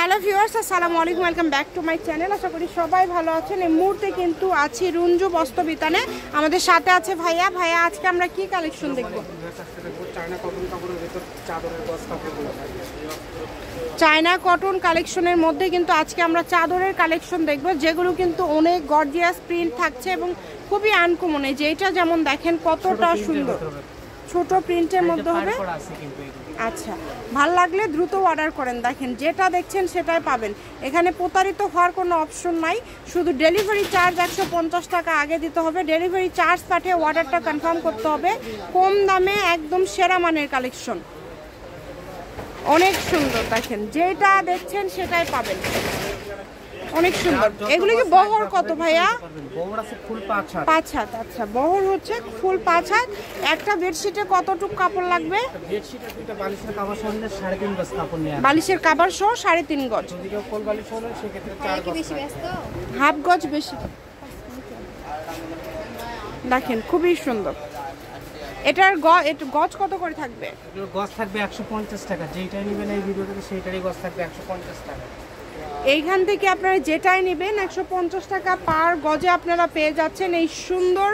Hello viewers, আসসালামু আলাইকুম, welcome back to my channel. আশা করি সবাই ভালো আছেন। এই মুহূর্তে কিন্তু আছি রুঞ্জু বস্ত্র বিতানে। আমাদের সাথে আছে ভাইয়া। ভাইয়া, আজকে আমরা কি কালেকশন দেখব? চায়না কটন কালেকশনের মধ্যে কিন্তু আজকে আমরা চাদরের কালেকশন দেখব, যেগুলো কিন্তু অনেক গর্জিয়াস প্রিন্ট থাকছে এবং খুবই আনকমন। যেটা যেমন দেখেন কতটা সুন্দর, ছোট প্রিন্টের মধ্যে হবে। আচ্ছা, ভাল লাগলে দ্রুত অর্ডার করেন। দেখেন যেটা দেখছেন সেটাই পাবেন। এখানে প্রতারিত হওয়ার কোনো অপশন নাই। শুধু ডেলিভারি চার্জ 150 টাকা আগে দিতে হবে। ডেলিভারি চার্জ পাঠিয়ে অর্ডারটা কনফার্ম করতে হবে। কম দামে একদম সেরা মানের কালেকশন, অনেক সুন্দর। দেখেন যেটা দেখছেন সেটাই পাবেন, অনেক সুন্দর। এগুলো কি বহর কত ভাইয়া? বহর আছে ফুল 5 হাত। 5 হাত। আচ্ছা, বহর হচ্ছে ফুল 5 হাত। একটা বেডশিটে কতটুকু কাপড় লাগবে? বেডশিটে দুটো বালিশের কভার সহ 3.5 গজ কাপড় নিয়ে আসবে। বালিশের কভার সহ 3.5 গজ। যদি কেউ ফুল বালিশ হলে সেক্ষেত্রে 4 গজ, হাফ গজ বেশি। দেখেন খুবই সুন্দর। এটার গজ কত করে থাকবে? এগুলো গজ থাকবে 150 টাকা। যেটাই নেবেন এই ভিডিও থেকে সেইটারই গজ থাকবে 150 টাকা। এইখান থেকে আপনারা যেটাই নেবেন 150 টাকা পার গজে আপনারা পেয়ে যাচ্ছেন। এই সুন্দর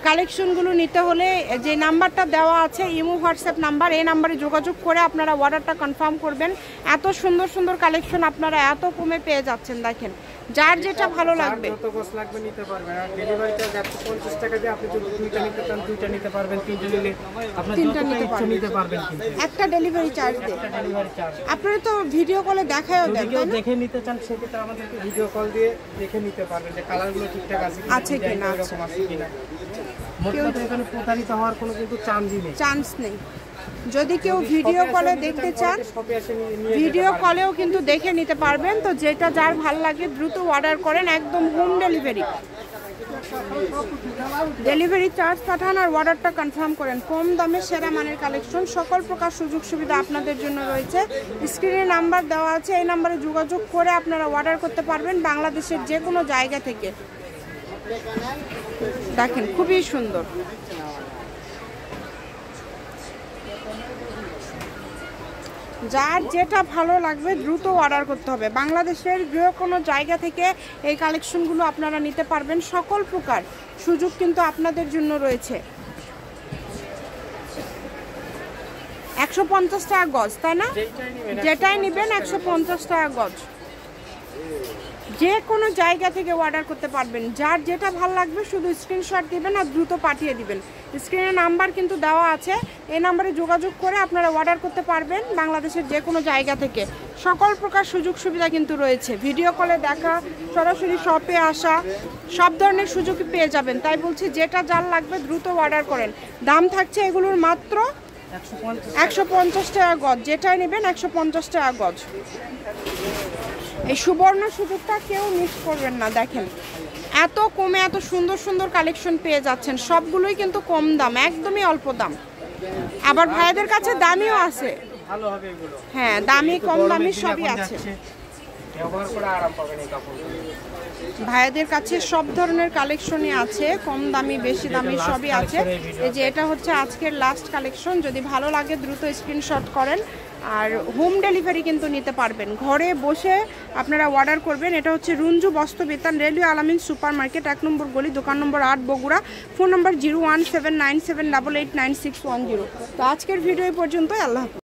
কালেকশনগুলো নিতে হলে যে নাম্বারটা দেওয়া আছে, ইমো হোয়াটসঅ্যাপ নাম্বার, এই নাম্বারে যোগাযোগ করে আপনারা অর্ডারটা কনফার্ম করবেন। এত সুন্দর সুন্দর কালেকশন আপনারা এত কমে পেয়ে যাচ্ছেন। দেখেন যার যেটা ভালো লাগবে যত গজ লাগবে নিতে পারবেন। আর ডেলিভারি চার্জ 150 টাকা দিয়ে আপনি যদি দুইটা নিতে চান দুইটা নিতে পারবেন, তিনটা নিলে আপনি তিনটা নিতে পারবেন। একটা ডেলিভারি চার্জ দিয়ে। ডেলিভারি চার্জ আপনারা তো ভিডিও কলে দেখায়ও দেন, কেউ দেখে নিতে চান সেক্ষেত্রে আমাদেরকে ভিডিও কল দিয়ে দেখে নিতে পারবেন যে কালারগুলো ঠিকঠাক আছে কিনা, এরকম আছে কিনা। মোট কথা এখানে প্রতারিত হওয়ার কোনো কিন্তু চান্স নেই। যদি কেউ ভিডিও কলে দেখতে চান, ভিডিও কলেও কিন্তু দেখে নিতে পারবেন। তো যেটা যার ভালো লাগে দ্রুত অর্ডার করেন, একদম হোম ডেলিভারি। ডেলিভারি চার্জ পাঠান আর অর্ডারটা কনফার্ম করেন। কম দামে সেরা মানের কালেকশন, সকল প্রকার সুযোগ সুবিধা আপনাদের জন্য রয়েছে। স্ক্রিনে নাম্বার দেওয়া আছে, এই নাম্বারে যোগাযোগ করে আপনারা অর্ডার করতে পারবেন বাংলাদেশের যে কোনো জায়গা থেকে। দেখেন খুবই সুন্দর। যার যেটা ভালো লাগবে দ্রুত অর্ডার করতে হবে। বাংলাদেশের যে কোনো জায়গা থেকে এই কালেকশনগুলো আপনারা নিতে পারবেন। সকল প্রকার সুযোগ কিন্তু আপনাদের জন্য রয়েছে। 150 টাকা গজ, তাই না? যেটাই নেবেন 150 টাকা গজ। যে কোনো জায়গা থেকে অর্ডার করতে পারবেন। যার যেটা ভালো লাগবে শুধু স্ক্রিনশট দিবেন আর দ্রুত পাঠিয়ে দিবেন। স্ক্রিনে নাম্বার কিন্তু দেওয়া আছে, এই নাম্বারে যোগাযোগ করে আপনারা অর্ডার করতে পারবেন বাংলাদেশের যে কোনো জায়গা থেকে। সকল প্রকার সুযোগ সুবিধা কিন্তু রয়েছে। ভিডিও কলে দেখা, সরাসরি শপে আসা, সব ধরনের সুযোগই পেয়ে যাবেন। তাই বলছি যেটা যার লাগবে দ্রুত অর্ডার করেন। দাম থাকছে এগুলোর মাত্র 150 টাকা গজ। যেটাই নেবেন 150 টাকা গজ। এই সুবর্ণ সুযোগটা কেউ মিস করবেন না। দেখেন এত কমে এত সুন্দর সুন্দর কালেকশন পেয়ে যাচ্ছেন। সবগুলোই কিন্তু কম দাম, একদমই অল্প দাম। আবার ভাইদের কাছে দামিও আছে। হ্যাঁ, দামি কম দামি সবই আছে। ভাইদের কাছে সব ধরনের কালেকশনই আছে, কম দামি বেশি দামি সবই আছে। এই যে এটা হচ্ছে আজকের লাস্ট কালেকশন। যদি ভালো লাগে দ্রুত স্ক্রিনশট করেন আর হোম ডেলিভারি কিন্তু নিতে পারবেন। ঘরে বসে আপনারা অর্ডার করবেন। এটা হচ্ছে রুঞ্জু বস্ত্র বিতান, রেলওয়ে আলামিন সুপার মার্কেট, 1 নম্বর গলি, দোকান নম্বর 8, বগুড়া। ফোন নম্বর 01797889610। তো আজকের ভিডিও পর্যন্ত। আল্লাহ হাফেজ।